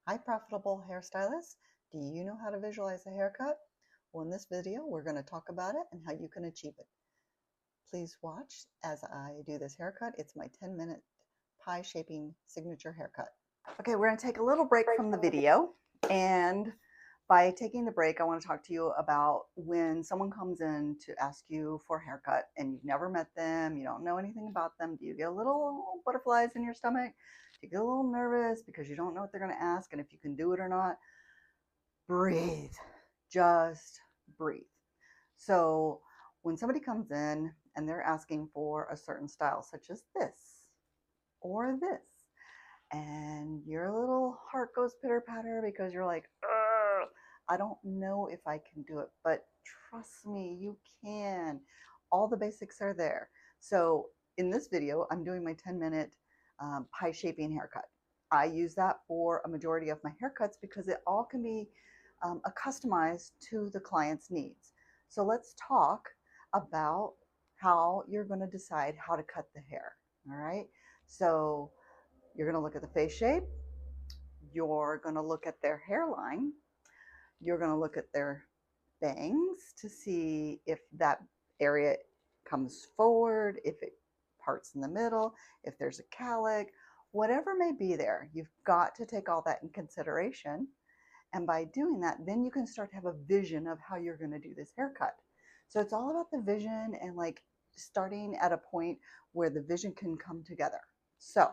Hi, profitable hairstylist. Do you know how to visualize a haircut? Well, in this video, we're going to talk about it and how you can achieve it. Please watch as I do this haircut. It's my 10-minute pie shaping signature haircut. Okay, we're going to take a little break from the video. And by taking the break, I want to talk to you about when someone comes in to ask you for a haircut and you've never met them, you don't know anything about them. Do you get a little butterflies in your stomach? Do you get a little nervous because you don't know what they're going to ask and if you can do it or not? Breathe. Just breathe. So when somebody comes in and they're asking for a certain style, such as this or this, and your little heart goes pitter patter because you're like, I don't know if I can do it, but trust me, you can. All the basics are there. So in this video, I'm doing my 10-minute pie shaping haircut. I use that for a majority of my haircuts because it all can be customized to the client's needs. So let's talk about how you're going to decide how to cut the hair. All right. So you're going to look at the face shape. You're going to look at their hairline. You're going to look at their bangs to see if that area comes forward, if it parts in the middle, if there's a cowlick, whatever may be there. You've got to take all that in consideration. And by doing that, then you can start to have a vision of how you're going to do this haircut. So it's all about the vision and like starting at a point where the vision can come together. So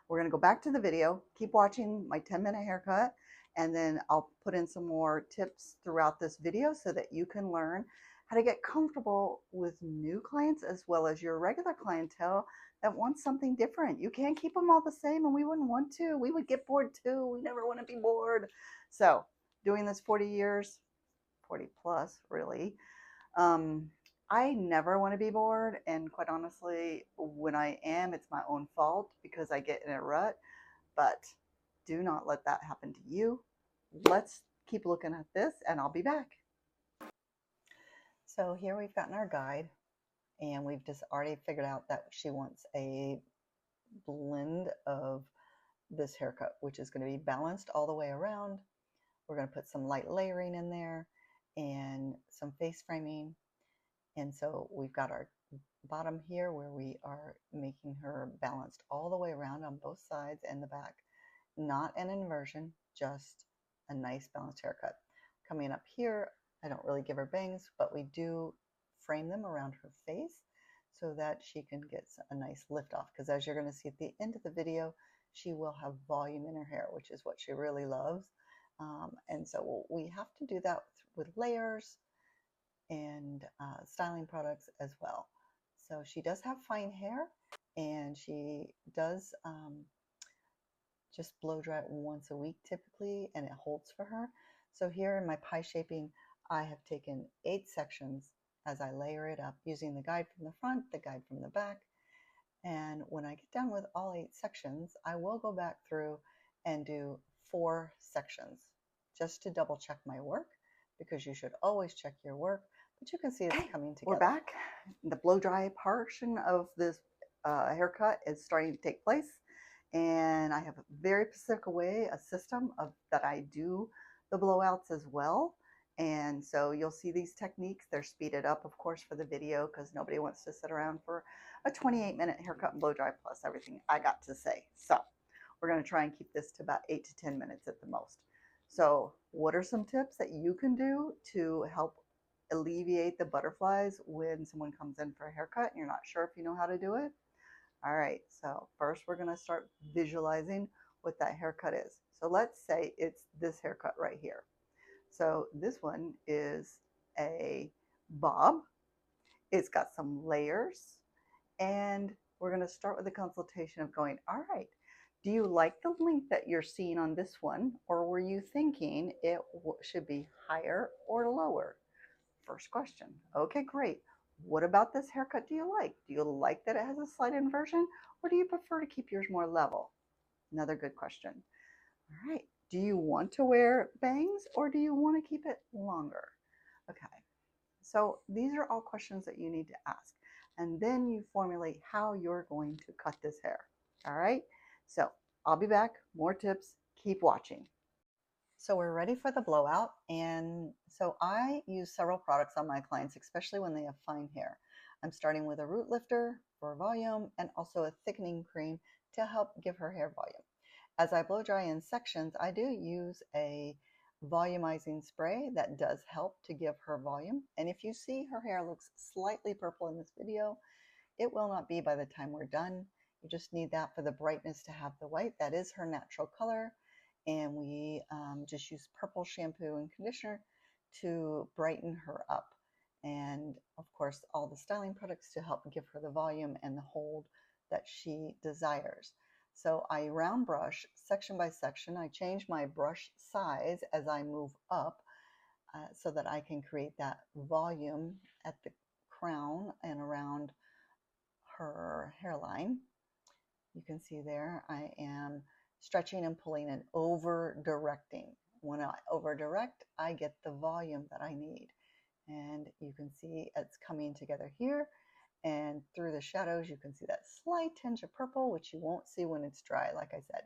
we're going to go back to the video, keep watching my 10-minute haircut, and then I'll put in some more tips throughout this video so that you can learn how to get comfortable with new clients as well as your regular clientele that wants something different. You can't keep them all the same, and we wouldn't want to. We would get bored too. We never want to be bored. So doing this 40 years, 40 plus really, I never want to be bored, and quite honestly, when I am, it's my own fault because I get in a rut, but do not let that happen to you. Let's keep looking at this and I'll be back. So here we've gotten our guide and we've just already figured out that she wants a blend of this haircut, which is going to be balanced all the way around. We're going to put some light layering in there and some face framing. And so we've got our bottom here where we are making her balanced all the way around on both sides and the back. Not an inversion, just a nice balanced haircut. Coming up here, I don't really give her bangs, but we do frame them around her face so that she can get a nice lift off. Because as you're going to see at the end of the video, she will have volume in her hair, which is what she really loves. And so we have to do that with layers and styling products as well. So she does have fine hair, and she does just blow dry it once a week typically, and it holds for her. So here in my pie shaping, I have taken 8 sections as I layer it up using the guide from the front, the guide from the back. And when I get done with all 8 sections, I will go back through and do 4 sections just to double check my work, because you should always check your work. But you can see it's coming together. We're back. The blow dry portion of this haircut is starting to take place. And I have a very specific way, a system of that I do the blowouts as well. And so you'll see these techniques. They're speeded up, of course, for the video because nobody wants to sit around for a 28-minute haircut and blow dry plus everything I got to say. So we're going to try and keep this to about 8 to 10 minutes at the most. So what are some tips that you can do to help alleviate the butterflies when someone comes in for a haircut and you're not sure if you know how to do it? All right, so first we're going to start visualizing what that haircut is. So let's say it's this haircut right here. So this one is a bob. It's got some layers, and we're going to start with a consultation of going, all right, do you like the length that you're seeing on this one, or were you thinking it should be higher or lower? First question. Okay, great. What about this haircut do you like? Do you like that it has a slight inversion, or do you prefer to keep yours more level? Another good question. All right. Do you want to wear bangs, or do you want to keep it longer? Okay. So these are all questions that you need to ask. And then you formulate how you're going to cut this hair. All right. So I'll be back. More tips. Keep watching. So we're ready for the blowout. And so I use several products on my clients, especially when they have fine hair. I'm starting with a root lifter for volume and also a thickening cream to help give her hair volume. As I blow dry in sections, I do use a volumizing spray that does help to give her volume. And if you see her hair looks slightly purple in this video, it will not be by the time we're done. You just need that for the brightness to have the white. That is her natural color. And we just use purple shampoo and conditioner to brighten her up. And of course, all the styling products to help give her the volume and the hold that she desires. So I round brush section by section. I change my brush size as I move up so that I can create that volume at the crown and around her hairline. You can see there I am stretching and pulling and over directing. When I over direct, I get the volume that I need. And you can see it's coming together here. And through the shadows, you can see that slight tinge of purple, which you won't see when it's dry, like I said.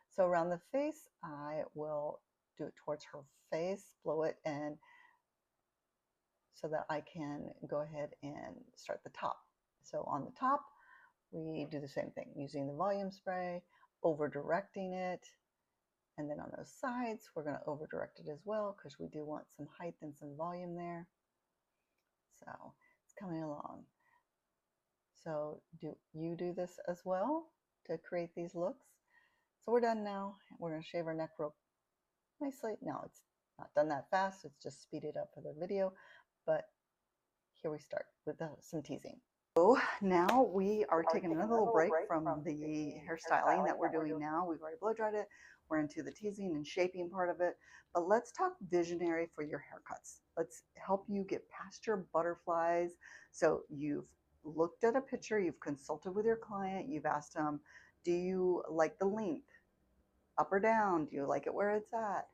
So around the face, I will do it towards her face, blow it, and so that I can go ahead and start the top. So on the top, we do the same thing, using the volume spray, over directing it, and then on those sides, we're going to over direct it as well because we do want some height and some volume there. So it's coming along. So do you do this as well to create these looks? So we're done now. We're going to shave our neck real nicely. Now it's not done that fast. It's just speeded up for the video. But here we start with some teasing. So now we are taking another little break from the hairstyling that we're doing now. We've already blow dried it. We're into the teasing and shaping part of it. But let's talk visionary for your haircuts. Let's help you get past your butterflies. So you've looked at a picture, you've consulted with your client, you've asked them, do you like the length? Up or down? Do you like it where it's at?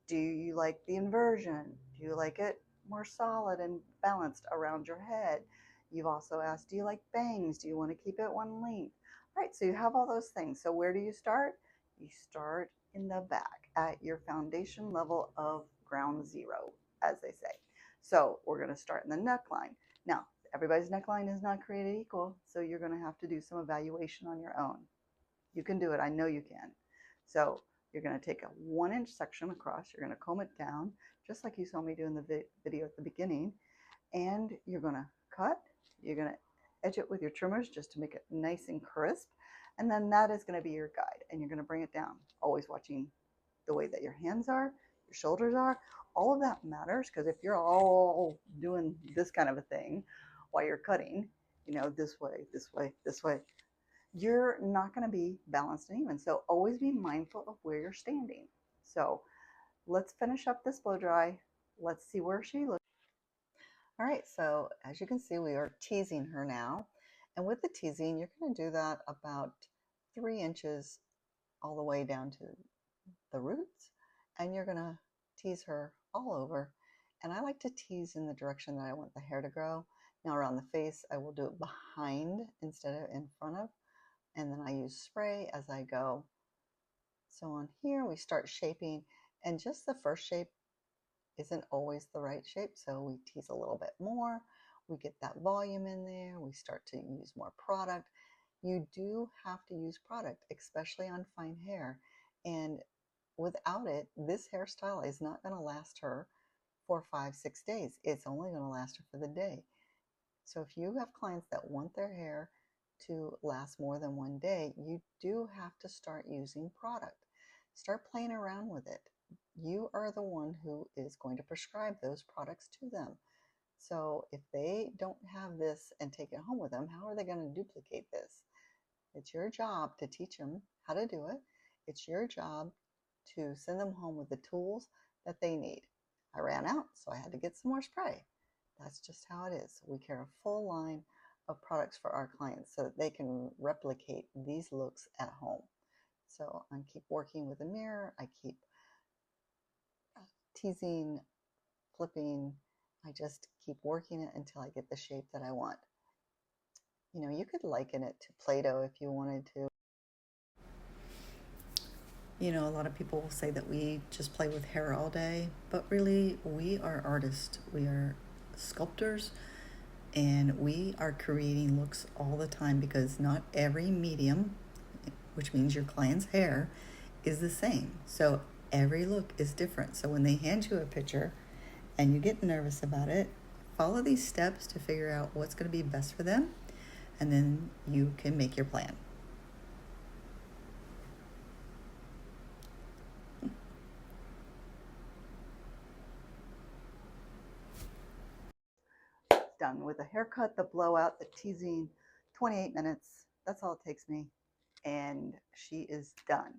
Do you like the inversion? Do you like it more solid and balanced around your head? You've also asked, do you like bangs? Do you want to keep it one length? All right, so you have all those things. So where do you start? You start in the back at your foundation level of ground zero, as they say. So we're going to start in the neckline. Now, everybody's neckline is not created equal, so you're going to have to do some evaluation on your own. You can do it. I know you can. So you're going to take a 1-inch section across. You're going to comb it down, just like you saw me do in the video at the beginning. And you're going to cut. You're going to edge it with your trimmers just to make it nice and crisp. And then that is going to be your guide. And you're going to bring it down, always watching the way that your hands are, your shoulders are. All of that matters, because if you're all doing this kind of a thing while you're cutting, you know, this way, this way, this way, you're not going to be balanced and even. So always be mindful of where you're standing. So let's finish up this blow dry. Let's see where she looks. All right, so as you can see, we are teasing her now. And with the teasing, you're going to do that about 3 inches all the way down to the roots. And you're going to tease her all over. And I like to tease in the direction that I want the hair to grow. Now around the face, I will do it behind instead of in front of. And then I use spray as I go. So on here, we start shaping, and just the first shape isn't always the right shape. So we tease a little bit more. We get that volume in there. We start to use more product. You do have to use product, especially on fine hair. And without it, this hairstyle is not going to last her for 5, 6 days. It's only going to last her for the day. So if you have clients that want their hair to last more than 1 day, you do have to start using product. Start playing around with it. You are the one who is going to prescribe those products to them. So if they don't have this and take it home with them, how are they going to duplicate this? It's your job to teach them how to do it. It's your job to send them home with the tools that they need. I ran out, so I had to get some more spray. That's just how it is. We carry a full line of products for our clients so that they can replicate these looks at home. So I keep working with a mirror. I keep teasing, flipping. I just keep working it until I get the shape that I want. You know, you could liken it to Play-Doh if you wanted to. You know, a lot of people will say that we just play with hair all day, but really, we are artists. We are sculptors, and we are creating looks all the time because not every medium, which means your client's hair, is the same. So every look is different. So when they hand you a picture and you get nervous about it, follow these steps to figure out what's going to be best for them, and then you can make your plan. Done with the haircut, the blowout, the teasing, 28 minutes. That's all it takes me. And she is done.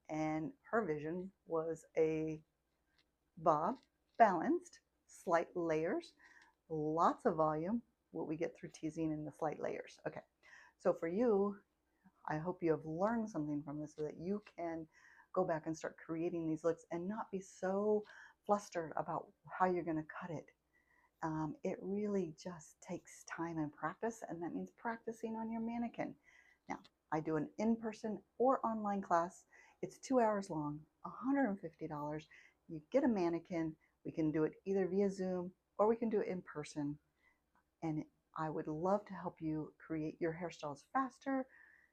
And her vision was a bob, balanced, slight layers, lots of volume, what we get through teasing and the slight layers. Okay, so for you, I hope you have learned something from this so that you can go back and start creating these looks and not be so flustered about how you're going to cut it. It really just takes time and practice, and that means practicing on your mannequin. Now, I do an in-person or online class. It's 2 hours long, $150. You get a mannequin. We can do it either via Zoom or we can do it in person. And I would love to help you create your hairstyles faster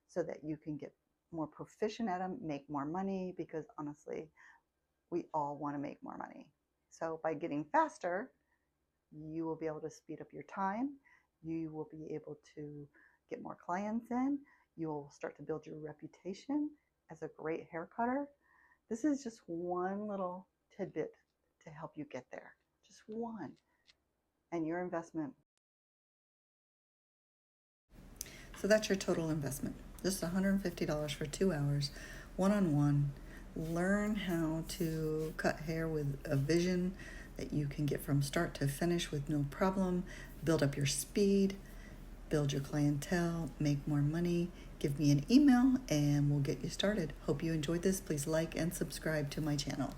so that you can get more proficient at them, make more money, because honestly, we all want to make more money. So by getting faster, you will be able to speed up your time. You will be able to get more clients in. You will start to build your reputation as a great hair cutter. This is just one little tidbit to help you get there. Just one. And your investment. So that's your total investment. Just $150 for 2 hours, one-on-one. Learn how to cut hair with a vision that you can get from start to finish with no problem. Build up your speed, build your clientele, make more money. Give me an email and we'll get you started. Hope you enjoyed this. Please like and subscribe to my channel.